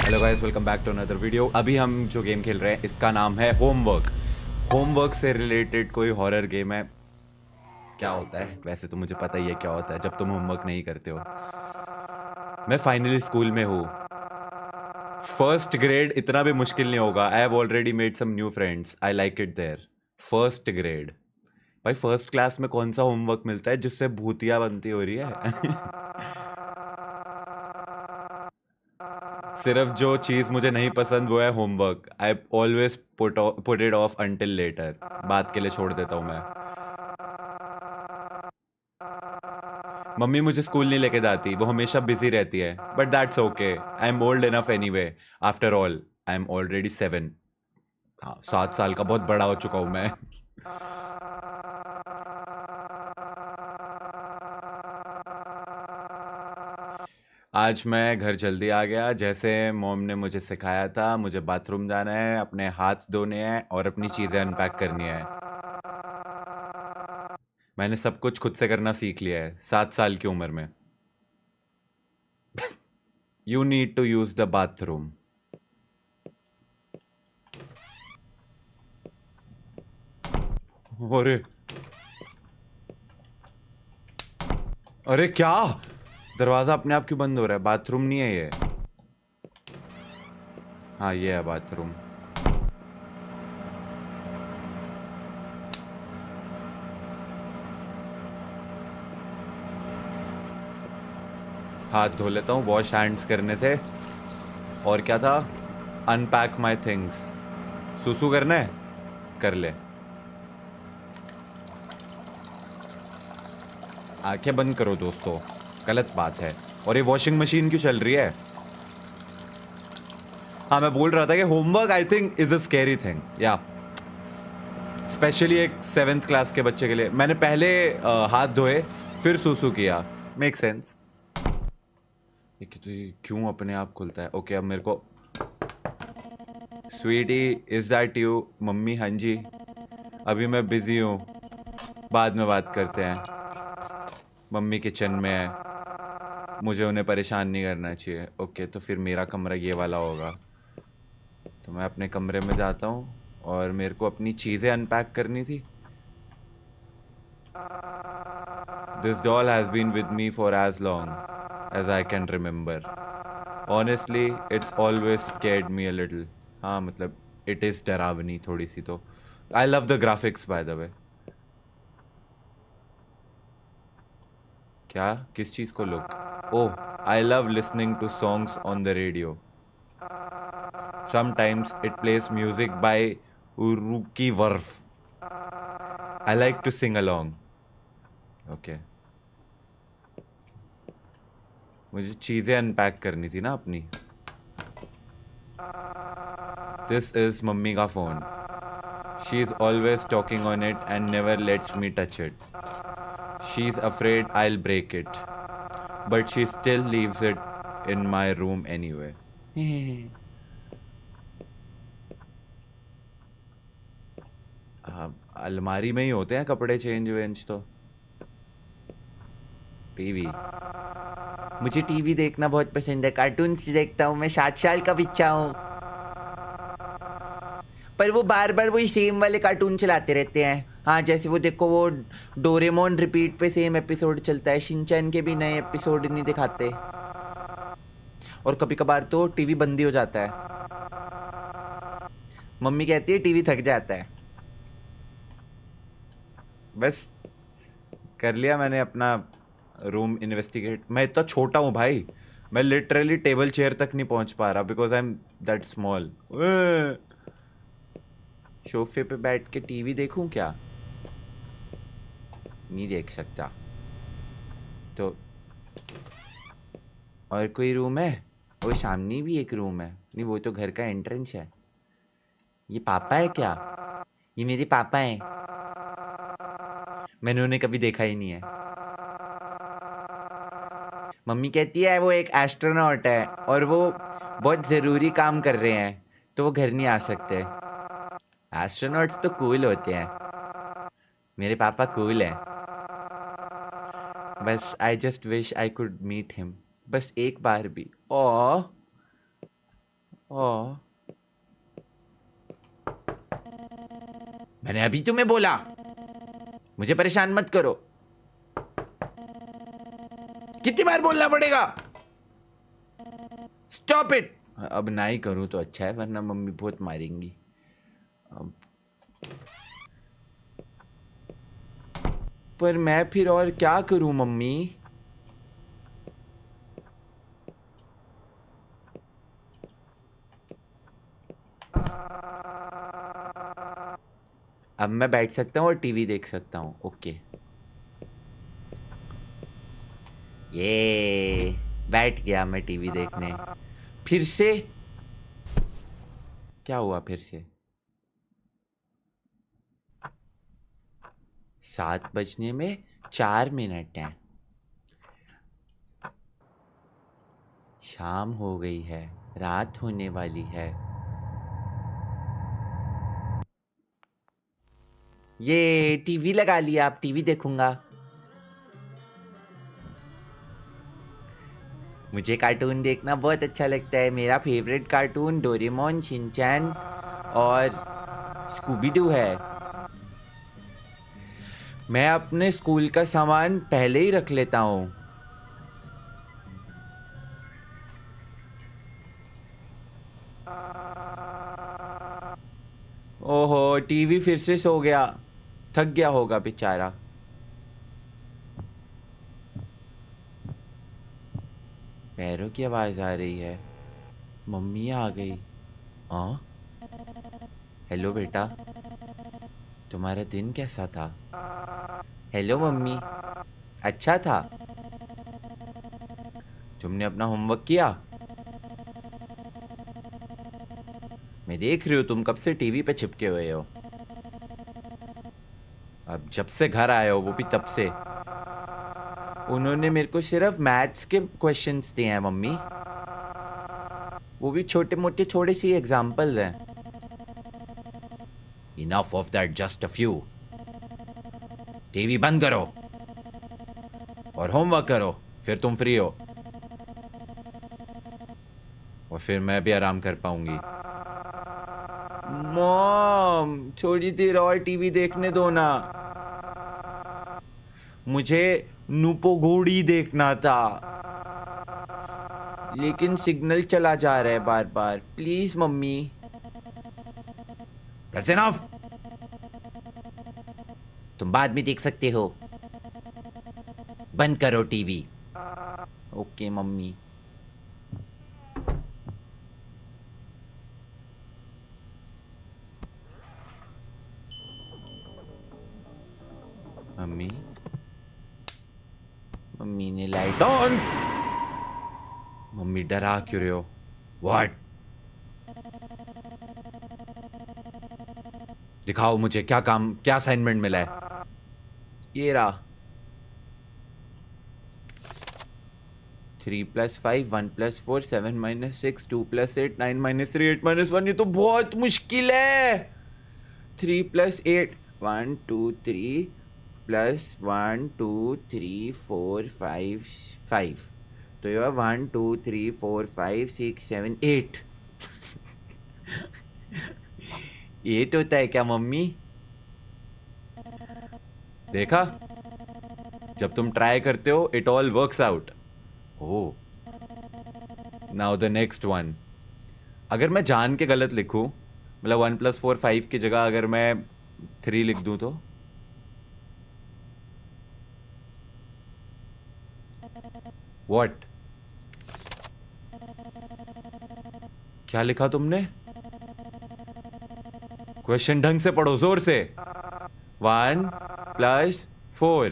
Hello guys, welcome back to another video. अभी हम जो गेम खेल रहे हैं इसका नाम है होमवर्क। होमवर्क से रिलेटेड कोई हॉरर गेम है। क्या होता है वैसे तो मुझे पता ही है क्या होता है जब तुम होमवर्क नहीं करते हो। मैं फाइनली स्कूल में हूँ। फर्स्ट ग्रेड इतना भी मुश्किल नहीं होगा। I have already made some new friends, I like it there. First grade. भाई फर्स्ट क्लास में कौन सा होमवर्क मिलता है जिससे भूतिया बनती हो रही है। सिर्फ जो चीज मुझे नहीं पसंद वो है homework. I always put it off until later. बात के लिए छोड़ देता हूँ मैं। मम्मी मुझे स्कूल नहीं लेके जाती, वो हमेशा बिजी रहती है, but that's okay. I am old enough anyway. After all I am already 7। हाँ, 7 साल का बहुत बड़ा हो चुका हूँ मैं। आज मैं घर जल्दी आ गया। जैसे मॉम ने मुझे सिखाया था, मुझे बाथरूम जाना है, अपने हाथ धोने हैं और अपनी चीज़ें अनपैक करनी है। मैंने सब कुछ खुद से करना सीख लिया है 7 साल की उम्र में। You need to use the bathroom. अरे अरे क्या! दरवाजा अपने आप क्यों बंद हो रहा है? बाथरूम नहीं है ये। हाँ, ये है बाथरूम। हाथ धो लेता हूँ, वॉश हैंड्स करने थे। और क्या था? Unpack my things. सुसु करना है, कर ले। आंखें बंद करो दोस्तों, गलत बात है। और ये वॉशिंग मशीन क्यों चल रही है? हाँ, मैं बोल रहा था कि homework I think is a scary thing, या स्पेशली एक 7th क्लास के बच्चे के लिए। मैंने पहले हाथ धोए फिर सुसु किया। Make sense. ये क्यों अपने आप खुलता है? ओके, अब मेरे को। Sweetie, is that you? Mummy, हाँ जी। अभी मैं बिजी हूँ, बाद में बात करते हैं। मम्मी किचन में है, मुझे उन्हें परेशान नहीं करना चाहिए। ओके, तो फिर मेरा कमरा ये वाला होगा। तो मैं अपने कमरे में जाता हूँ और मेरे को अपनी चीज़ें अनपैक करनी थी। This doll has been with me for as long as I can remember. Honestly it's always scared me a little. हाँ मतलब, इट इज़ डरावनी थोड़ी सी तो। I love the graphics by the way. क्या? किस चीज़ को look? Oh, I love listening to songs on the radio. Sometimes it plays music by Uruki Warf. I like to sing along. Okay, मुझे चीज़ें अनपैक करनी थी ना अपनी। दिस इज मम्मी का phone. She is always talking on it and never lets me touch it. She is afraid I'll break it, but she still leaves it in my room anyway. हाँ, अलमारी में ही होते हैं कपड़े change वेंज तो। TV. मुझे TV देखना बहुत पसंद है, कार्टून्स देखता हूँ। मैं 7 साल का बच्चा हूँ। पर वो बार बार वही सेम वाले कार्टून चलाते रहते हैं। हाँ, जैसे वो देखो, वो डोरेमोन रिपीट पे सेम एपिसोड चलता है। शिनचैन के भी नए एपिसोड नहीं दिखाते। और कभी कभार तो टीवी बंद ही हो जाता है। मम्मी कहती है टीवी थक जाता है। बस, कर लिया मैंने अपना रूम इन्वेस्टिगेट। मैं इतना छोटा हूँ भाई, मैं लिटरली टेबल चेयर तक नहीं पहुंच पा रहा because I am that small. सोफे पे बैठ के टीवी देखूं क्या? नहीं देख सकता। तो और कोई रूम है? वो सामने भी एक रूम है। नहीं, वो तो घर का एंट्रेंस है। ये पापा है क्या? ये मेरे पापा हैं। मैंने उन्हें कभी देखा ही नहीं है। मम्मी कहती है वो एक एस्ट्रोनॉट है और वो बहुत ज़रूरी काम कर रहे हैं, तो वो घर नहीं आ सकते। एस्ट्रोनॉट्स तो कूल होते हैं। मेरे पापा कूल हैं। बस I just wish I could meet him. बस एक बार भी। ओ, ओ, मैंने अभी तुम्हें बोला मुझे परेशान मत करो। कितनी बार बोलना पड़ेगा? Stop it. अब ना ही करूं तो अच्छा है, वरना मम्मी बहुत मारेंगी। अब पर मैं फिर और क्या करूं मम्मी? अब मैं बैठ सकता हूँ और टीवी देख सकता हूँ। ओके, ये बैठ गया मैं टीवी देखने। फिर से क्या हुआ? फिर से 7 बजने में 4 मिनट हैं। शाम हो गई है, रात होने वाली है। ये टीवी लगा लिया, आप टीवी देखूंगा। मुझे कार्टून देखना बहुत अच्छा लगता है। मेरा फेवरेट कार्टून डोरेमोन, शिनचैन और स्कूबी डू है। मैं अपने स्कूल का सामान पहले ही रख लेता हूँ। ओहो, टीवी फिर से सो गया। थक गया होगा बेचारा। पैरों की आवाज आ रही है। मम्मी आ गई। हाँ, हेलो बेटा, तुम्हारा दिन कैसा था? हेलो मम्मी, अच्छा था। तुमने अपना होमवर्क किया? मैं देख रही हूँ तुम कब से टीवी पे चिपके हुए हो। अब जब से घर आए हो, वो भी तब से। उन्होंने मेरे को सिर्फ मैथ्स के क्वेश्चंस दिए हैं मम्मी, वो भी छोटे मोटे थोड़े से एग्जाम्पल्स हैं। Enough of that, just a few. TV बंद करो और होमवर्क करो, फिर तुम फ्री हो और फिर मैं भी आराम कर पाऊंगी। मॉम, थोड़ी देर और टीवी देखने दो ना। मुझे नुपोगोड़ी देखना था, लेकिन सिग्नल चला जा रहा है बार बार। Please mummy. That's enough. तुम बाद में देख सकते हो, बंद करो TV. Okay mummy. Mummy, mummy ने लाइट ऑन। मम्मी डरा क्यों रहे हो? व्हाट? दिखाओ मुझे क्या काम, क्या असाइनमेंट मिला है। ये रहा। 3 + 5 1 + 4 7 - 6 2 + 8 9 - 3 8 - 1। ये तो बहुत मुश्किल है। 3 + 8 1 2 3 + 1 2 3 4 5 5। तो ये 1 2 3 4 5 6 7 8। 8 होता है क्या मम्मी? देखा, जब तुम ट्राई करते हो it all works out. Oh, now the next one. अगर मैं जान के गलत लिखूं, मतलब 1 + 4 5 की जगह अगर मैं 3 लिख दूं तो? व्हाट? क्या लिखा तुमने? क्वेश्चन ढंग से पढ़ो, जोर से। 1 + 4।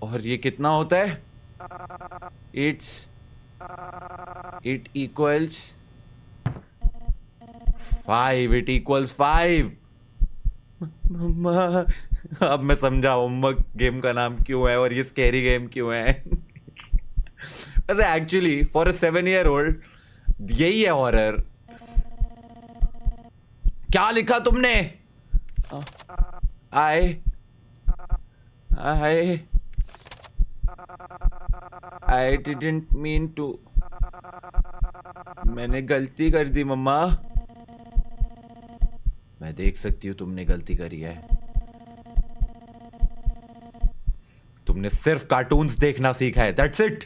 और ये कितना होता है? It equals 5। It equals 5। मम्मा, अब मैं समझा होमवर्क गेम का नाम क्यों है और ये स्कैरी गेम क्यों है। एक्चुअली फॉर अ 7-year-old यही है हॉरर। क्या लिखा तुमने? आई आई आई डिडंट मीन टू। मैंने गलती कर दी मम्मा। मैं देख सकती हूँ तुमने गलती करी है। तुमने सिर्फ कार्टून्स देखना सीखा है, दैट्स इट।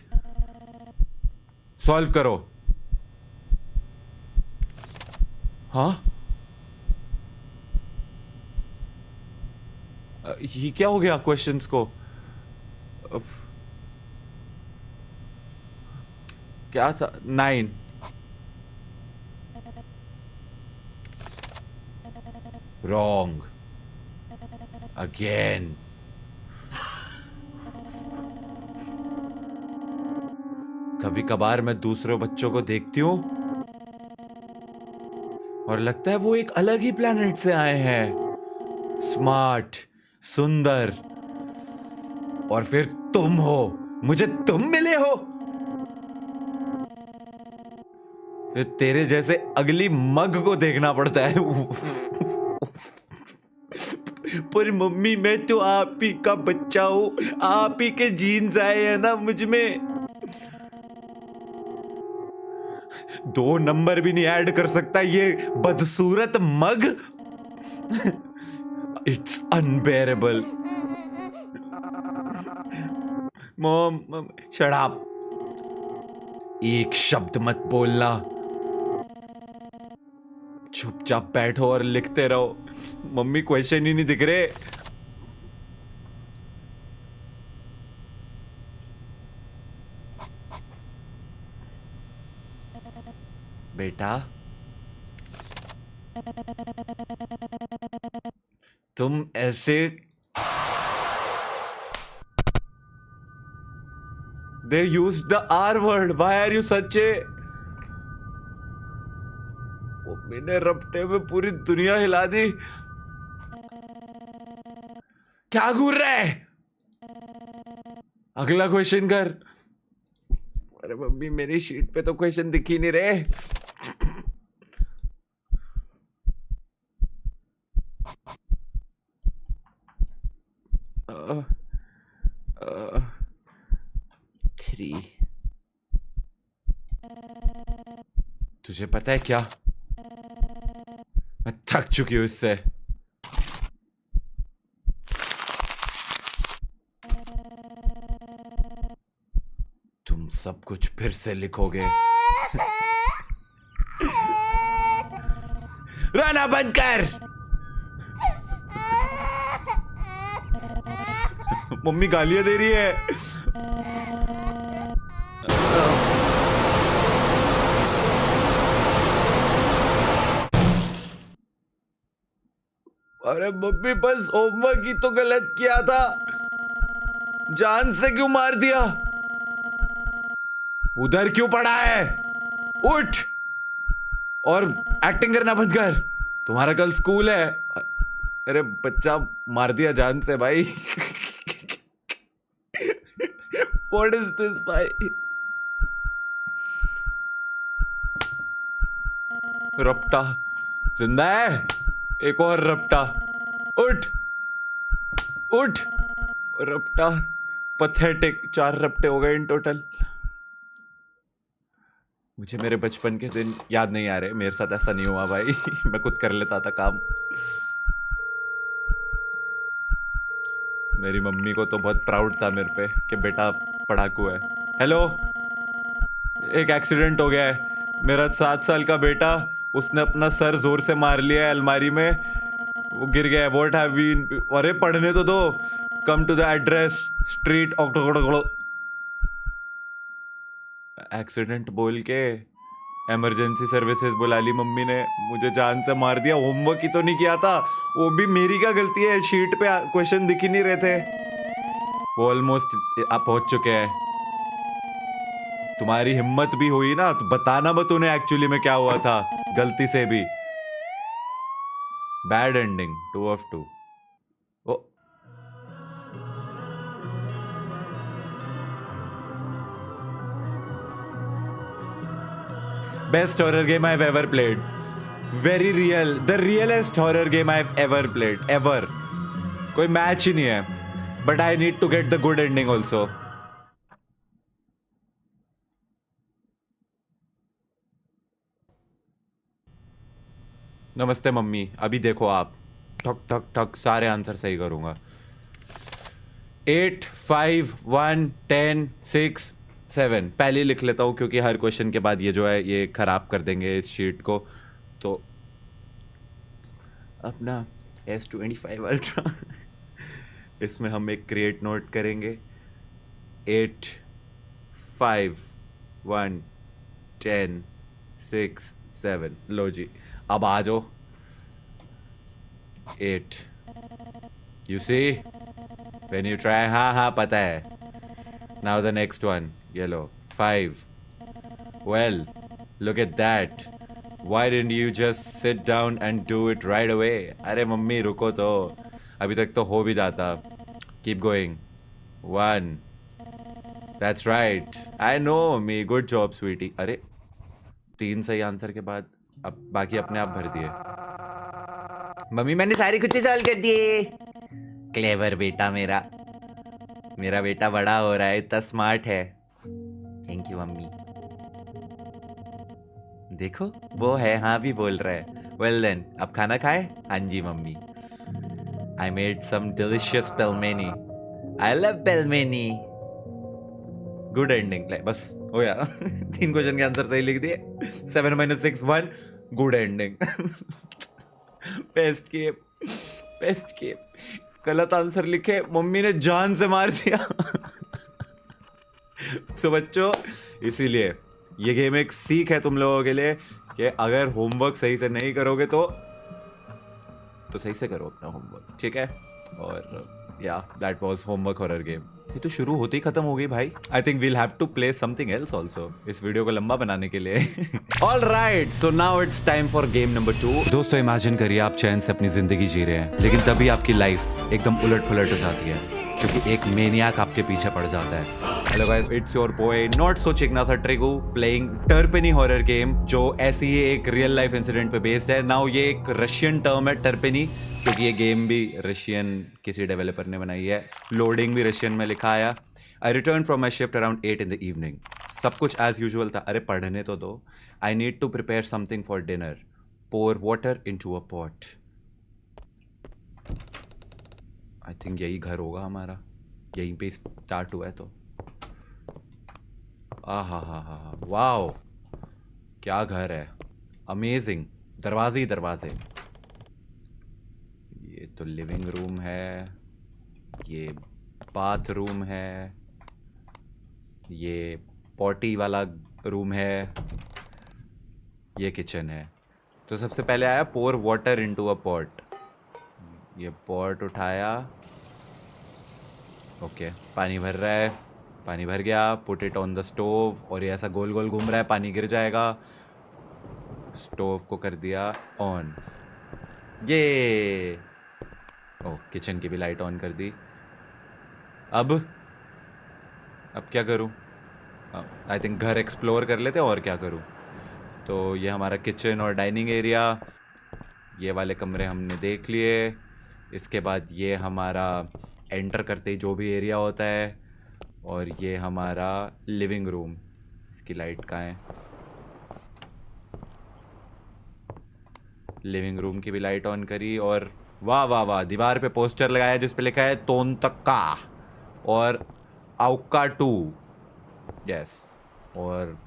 सॉल्व करो। हाँ, ये क्या हो गया क्वेश्चंस को? क्या था? 9। Wrong again. कभी कभार मैं दूसरे बच्चों को देखती हूँ और लगता है वो एक अलग ही प्लेनेट से आए हैं, स्मार्ट, सुंदर। और फिर तुम हो, मुझे तुम मिले हो। फिर तेरे जैसे अगली मग को देखना पड़ता है। पर मम्मी, मैं तो आप ही का बच्चा हूं, आप ही के जीन्स आए हैं ना मुझ में। 2 नंबर भी नहीं ऐड कर सकता ये बदसूरत mug. It's unbearable. Mom, shut up. एक शब्द मत बोलना। चुपचाप बैठो और लिखते रहो। मम्मी, क्वेश्चन ही नहीं दिख रहे। बेटा, तुम ऐसे। They used the R word. Why are you such a? Mummy ने रपटे में पूरी दुनिया हिला दी। क्या घूर रहा है? अगला क्वेश्चन कर। अरे मम्मी, मेरी शीट पे तो क्वेश्चन दिख ही नहीं रहे। uh, 3। तुझे पता है क्या, मैं थक चुकी हूं इससे। तुम सब कुछ फिर से लिखोगे। रोना बंद कर। मम्मी गालियां दे रही है। अरे मम्मी, बस होमवर्क ही तो गलत किया था, जान से क्यों मार दिया? उधर क्यों पड़ा है? उठ और एक्टिंग करना बंद कर। तुम्हारा कल स्कूल है। अरे बच्चा मार दिया जान से भाई। What is this भाई? रपटा जिंदा है? एक और रपटा। उठ उठ। रपटा पथेटिक। 4 रपटे हो गए इन टोटल। मुझे मेरे बचपन के दिन याद नहीं आ रहे। मेरे साथ ऐसा नहीं हुआ भाई। मैं खुद कर लेता था काम। मेरी मम्मी को तो बहुत प्राउड था मेरे पे कि बेटा पढ़ाकू है। हेलो, एक एक्सीडेंट हो गया है। मेरा 7 साल का बेटा, उसने अपना सर जोर से मार लिया है अलमारी में, वो गिर गया है। What have we? अरे पढ़ने तो दो। Come to the address, street Octogodo. Accident बोल के इमरजेंसी सर्विसेज बुला ली मम्मी ने। मुझे जान से मार दिया। होमवर्क ही तो नहीं किया था, वो भी मेरी क्या गलती है? शीट पे क्वेश्चन दिख ही नहीं रहे थे। वो ऑलमोस्ट आप पहुंच चुके हैं। तुम्हारी हिम्मत भी हुई ना तो बताना मत उन्हें एक्चुअली में क्या हुआ था गलती से भी। Bad ending 2 of 2। Oh best horror game I have ever played. Very real, the realest horror game I have ever played, ever. कोई मैच ही नहीं है। But I need to get the good ending also. नमस्ते mummy, अभी देखो आप, ठक ठक ठक सारे आंसर सही करूंगा। 8 5 1 10 6 7 पहले लिख लेता हूँ क्योंकि हर क्वेश्चन के बाद ये जो है ये खराब कर देंगे इस शीट को। तो अपना S25 अल्ट्रा इसमें हम एक क्रिएट नोट करेंगे। 8 5 1 10 6 7 लो जी, अब आ जाओ। 8 you see when you try, हाँ हाँ पता है। नाउ द नेक्स्ट वन, ये लो 5। Well look at that, why didn't you just sit down and do it right away? अरे मम्मी रुको तो, अभी तक तो हो भी जाता। Keep going. 1, that's right, I know mummy, good job sweetie. अरे 3 सही आंसर के बाद अब बाकी अपने आप भर दिए। मम्मी मैंने सारी खुद से सॉल्व कर दिए। क्लेवर बेटा मेरा, मेरा बेटा बड़ा हो रहा है, इतना स्मार्ट है। Thank you mummy. देखो वो है, हाँ भी बोल रहा है। वेल देन, अब खाना खाए? हाँ जी mummy. I made some delicious pelmeni. I love pelmeni. Good ending, बस हो गया। 3 क्वेश्चन के आंसर सही लिख दिए। 7 - 6 1, गुड एंडिंग। पेस्ट किए, पेस्ट किए, गलत आंसर लिखे, मम्मी ने जान से मार दिया। तो बच्चों, इसीलिए ये गेम एक सीख है तुम लोगों के लिए कि अगर होमवर्क सही से नहीं करोगे तो सही से करो अपना होमवर्क, ठीक है? और या that was homework horror game. ये तो शुरू होते ही खत्म हो गई भाई। I think we'll have to play something else also इस वीडियो को लंबा बनाने के लिए। All right, so now it's time for game number 2। दोस्तों इमेजिन करिए आप चैन से अपनी जिंदगी जी रहे हैं, लेकिन तभी आपकी लाइफ एकदम उलट पुलट हो जाती है क्योंकि एक मेनियाक आपके पीछे पड़ जाता है। Hello guys, it's your boy not so चिकना सा ट्रिगू प्लेइंग टर्पेनी हॉरर गेम, जो ऐसी ही एक रियल लाइफ इंसिडेंट पे बेस्ड है। नाउ ये एक रशियन टर्म है टर्पेनी, क्योंकि ये गेम भी रशियन किसी डेवलपर ने बनाई है। लोडिंग भी रशियन में लिखा आया। I return from my shift around 8 in the evening। सब कुछ एज यूजुअल था। अरे पढ़ने तो दो। I need to prepare something for dinner. Pour water into a pot. I think यही घर होगा हमारा, यहीं पे स्टार्ट हुआ है तो। आ हा वाओ, क्या घर है, अमेजिंग। दरवाजे ही दरवाजे। ये तो लिविंग रूम है, ये बाथरूम है, ये पॉटी वाला रूम है, ये किचन है। तो सबसे पहले आया पोर वाटर इनटू अ पॉट। ये पॉट उठाया, ओके पानी भर रहा है, पानी भर गया। Put it on the stove, और ये ऐसा गोल गोल घूम रहा है, पानी गिर जाएगा। स्टोव को कर दिया ऑन, ये ओह किचन की भी लाइट ऑन कर दी। अब क्या करूं? आई थिंक घर एक्सप्लोर कर लेते, और क्या करूं? तो ये हमारा किचन और डाइनिंग एरिया, ये वाले कमरे हमने देख लिए। इसके बाद ये हमारा एंटर करते ही जो भी एरिया होता है, और ये हमारा लिविंग रूम। इसकी लाइट कहाँ है? लिविंग रूम की भी लाइट ऑन करी, और वाह वाह वाह, दीवार पे पोस्टर लगाया जिस पे लिखा है तोनतक्का और आउका 2। यस। और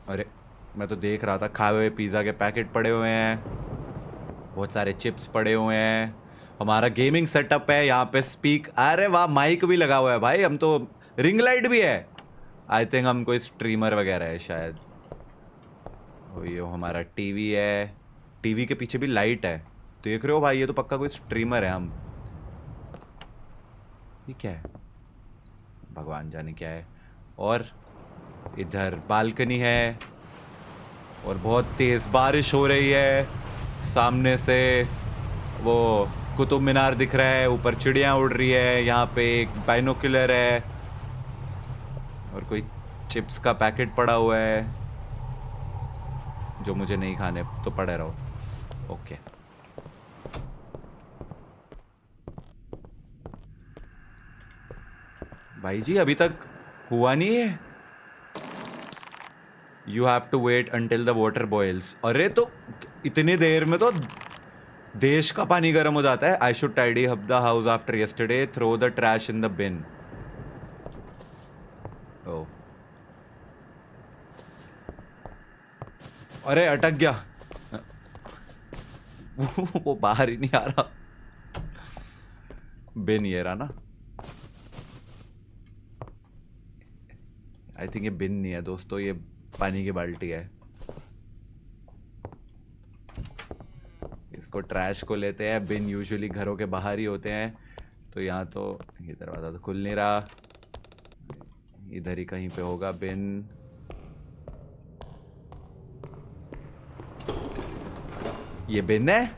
अरे मैं तो देख रहा था, खाए हुए पिज़्ज़ा के पैकेट पड़े हुए हैं, बहुत सारे चिप्स पड़े हुए हैं। हमारा गेमिंग सेटअप है यहाँ पे। स्पीक, अरे वाह, माइक भी लगा हुआ है भाई। हम तो, रिंग लाइट भी है। आई थिंक हम कोई स्ट्रीमर वगैरह है शायद। और ये हमारा टीवी है, टीवी के पीछे भी लाइट है। देख रहे हो भाई, ये तो पक्का कोई स्ट्रीमर है हम। ये क्या है, भगवान जाने क्या है। और इधर बालकनी है, और बहुत तेज बारिश हो रही है। सामने से वो कुतुब मीनार दिख रहा है, ऊपर चिड़ियाँ उड़ रही है, यहाँ पे एक बाइनोकुलर है, और कोई चिप्स का पैकेट पड़ा हुआ है जो मुझे नहीं खाने, तो पड़े रहो। ओके, भाई जी अभी तक हुआ नहीं है। You have to wait until the water boils. अरे तो इतनी देर में तो देश का पानी गर्म हो जाता है। I should tidy up the house after yesterday, throw the trash in the bin. Oh अरे अटक गया। वो बाहर ही नहीं आ रहा। बिन ये रहा ना। आई थिंक ये बिन नहीं है दोस्तों, ये पानी की बाल्टी है। इसको ट्रैश को लेते हैं। बिन यूजुअली घरों के बाहर ही होते हैं, तो यहाँ तो ये दरवाज़ा तो खुल नहीं रहा। इधर ही कहीं पे होगा बिन। ये बिन है।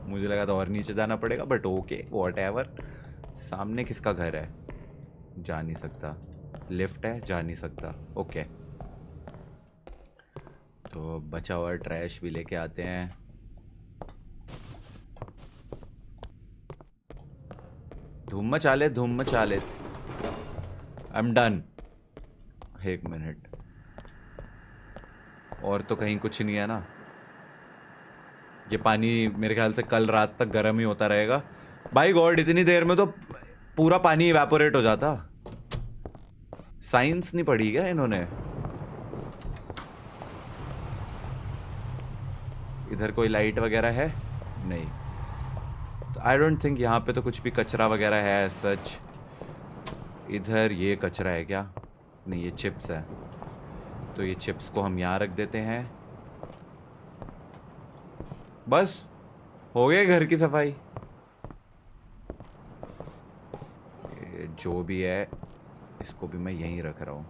मुझे लगा था और नीचे जाना पड़ेगा, बट ओके व्हाटएवर। सामने किसका घर है? जा नहीं सकता। लिफ्ट है, जा नहीं सकता। ओके तो बचा हुआ ट्रैश भी लेके आते हैं। धूम मचा ले। I am done. एक मिनट, और तो कहीं कुछ नहीं है ना? ये पानी मेरे ख्याल से कल रात तक गर्म ही होता रहेगा। बाय गॉड, इतनी देर में तो पूरा पानी इवेपोरेट हो जाता। साइंस नहीं पढ़ी क्या इन्होंने? इधर कोई लाइट वगैरह है? नहीं। तो आई डोंट थिंक यहाँ पे तो कुछ भी कचरा वगैरह है सच। इधर ये कचरा है क्या? नहीं, ये चिप्स है। तो ये चिप्स को हम यहाँ रख देते हैं। बस हो गया घर की सफाई। जो भी है इसको भी मैं यहीं रख रहा हूँ।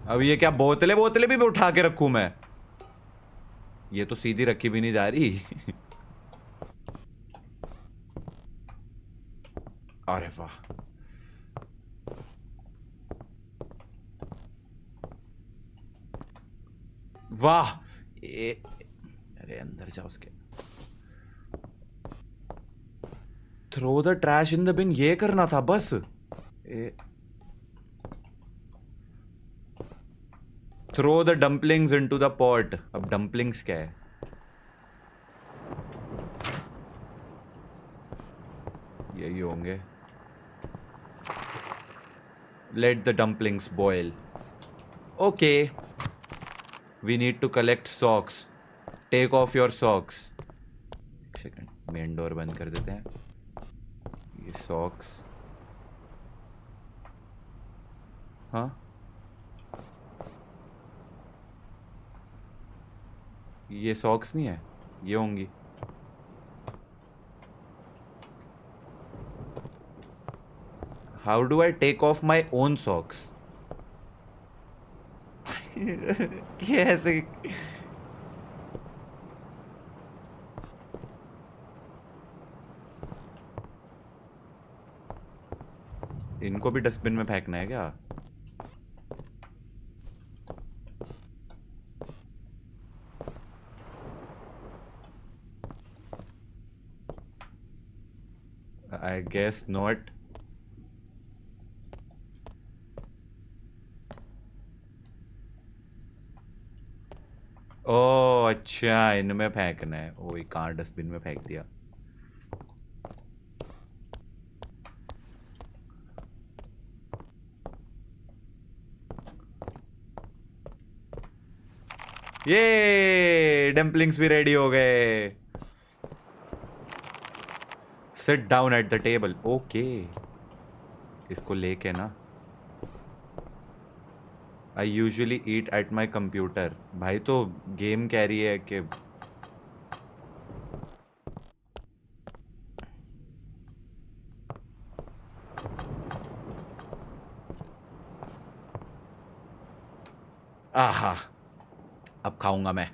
अब ये क्या बोतलें भी उठा के रखूं मैं? ये तो सीधी रखी भी नहीं जा रही। अरे वाह, वाह। अरे अंदर जा उसके। Throw the trash in the bin, ये करना था बस। Throw the dumplings into the pot. अब डम्पलिंग्स क्या है? यही होंगे। Let the dumplings boil. Okay, we need to collect socks. Take off your socks. एक सेकेंड, मेन डोर बंद कर देते हैं। ये सॉक्स, हाँ ये सॉक्स नहीं है, ये होंगी। How do I take off my own socks? ये ऐसे इनको भी डस्टबिन में फेंकना है क्या? I guess not. ओ अच्छा, इनमें फेंकना है। ओ कहाँ डस्टबिन में फेंक दिया। ये डम्पलिंग्स भी रेडी हो गए। Sit down at the table. Okay, इसको लेके ना। I usually eat at my computer. भाई तो गेम कह रही है कि आहा, अब खाऊंगा मैं।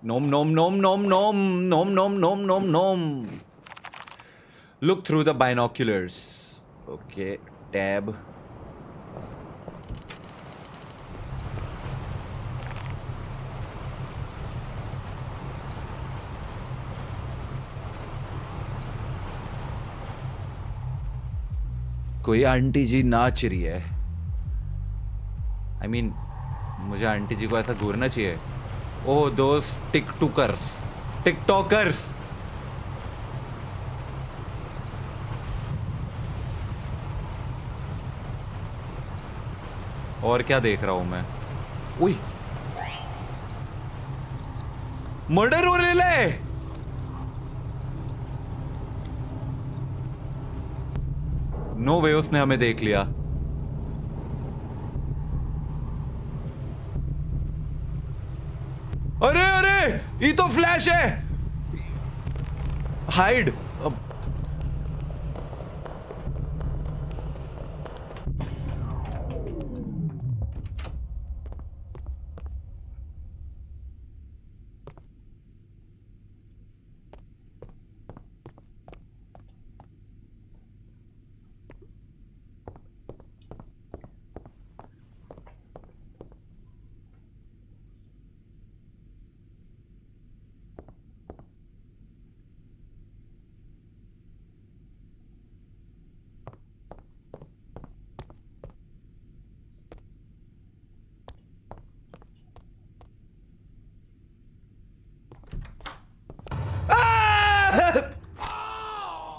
Nom nom nom nom nom nom nom nom nom nom. Look through the binoculars. Okay, tab. कोई आंटी जी नाच रही है। आई मीन मुझे आंटी जी को ऐसा घूरना चाहिए। ओह दोस्त टिकटॉकर्स, टिकटॉकर्स। और क्या देख रहा हूं मैं? उई, मर्डर हो रहा है। नो वे उसने हमें देख लिया। अरे अरे ये तो फ्लैश है। हाइड।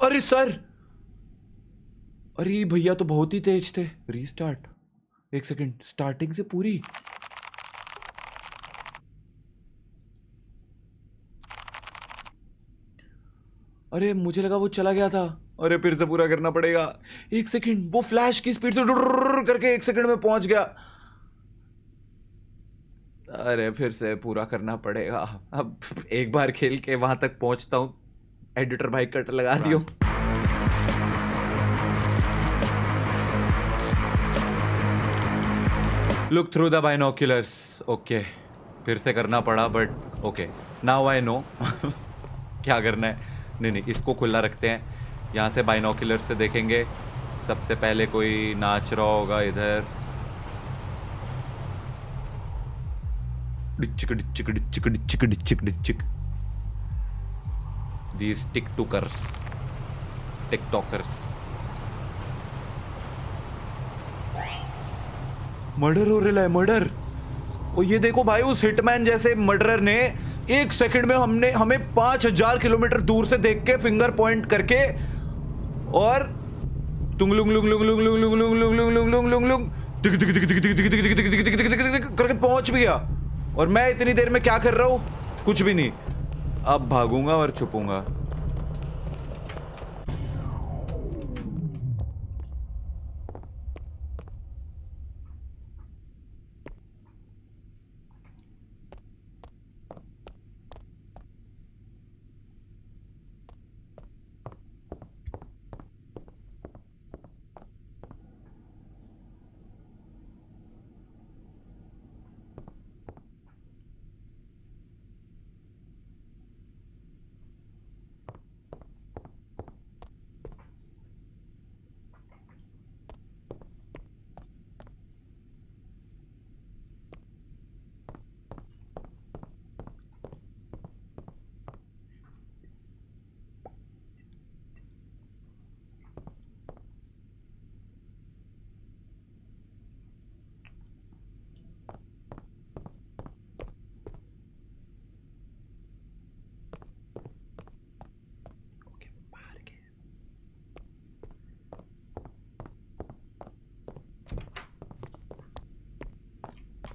अरे सर, अरे भैया तो बहुत ही तेज थे। रीस्टार्ट, एक सेकंड, स्टार्टिंग से पूरी। अरे मुझे लगा वो चला गया था। अरे फिर से पूरा करना पड़ेगा। एक सेकंड, वो फ्लैश की स्पीड से डुर्र करके एक सेकंड में पहुंच गया। अरे फिर से पूरा करना पड़ेगा। अब एक बार खेल के वहां तक पहुंचता हूं। एडिटर भाई कट लगा दियो। Look through the binoculars. Okay, फिर से करना पड़ा but okay, now I know क्या करना है। नहीं नहीं, इसको खुला रखते हैं। यहाँ से बाइनोक्यूलर से देखेंगे। सबसे पहले कोई नाच रहा होगा इधर। डिचिक डिचिक डिचिक डिचिक डिचिक डिचिक। These TikTokers, TikTokers. मर्डर हो रहा है, मर्डर। और ये देखो भाई, उस हिटमैन जैसे मर्डरर ने एक सेकंड में हमें 5000 किलोमीटर दूर से देख के फिंगर पॉइंट करके और तुंगलुंग लुंग लुंग लुंग लुंग लुंग लुंग लुंग लुंग लुंग लुंग लुंग दिक दिक दिक दिक दिक दिक दिक दिक दिक दिक दिक दिक करके पहुंच भी गया। और मैं इतनी देर में क्या कर रहा हूं? कुछ भी नहीं। अब भागूंगा और छुपूंगा।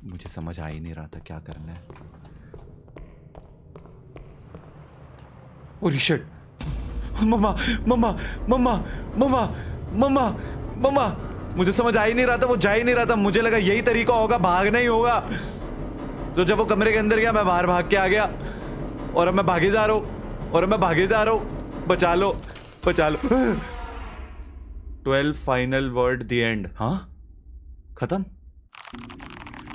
मुझे समझ आ ही नहीं रहा था क्या करना है। ओह शिट, मम्मा मम्मा मम्मा मम्मा मम्मा मम्मा। मुझे समझ आ ही नहीं रहा था, वो जा ही नहीं रहा था। मुझे लगा यही तरीका होगा, भागना ही होगा। तो जब वो कमरे के अंदर गया, मैं बाहर भाग के आ गया। और अब मैं भागे जा रहा हूं, और अब मैं भागे जा रहा हूं। बचा लो, बचा लो। 12 फाइनल वर्ड द एंड। हाँ, खत्म।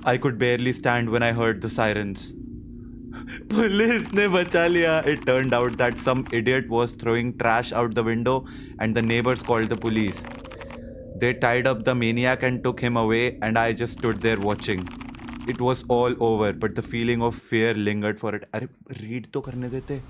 I could barely stand when I heard the sirens. Police ने बचा लिया। It turned out that some idiot was throwing trash out the window and the neighbors called the police. They tied up the maniac and took him away, and I just stood there watching. It was all over, but the feeling of fear lingered for it. अरे read तो करने देते।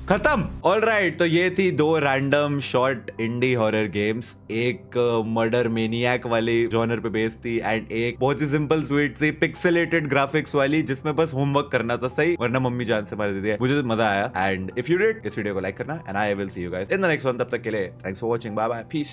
खत्म। Alright, तो ये थी 2 random short इंडी horror games. एक murder maniac वाली जॉनर पे बेस्ड थी एंड एक बहुत ही सिंपल स्वीट सी पिक्सेलेटेड ग्राफिक्स वाली जिसमें बस होमवर्क करना था सही, वरना मम्मी जान से मार देती है। मुझे तो मजा आया एंड इफ यू डिड, इस वीडियो को लाइक करना and I will see you guys in the next one. तब तक के लिए thanks for watching, bye bye, piece.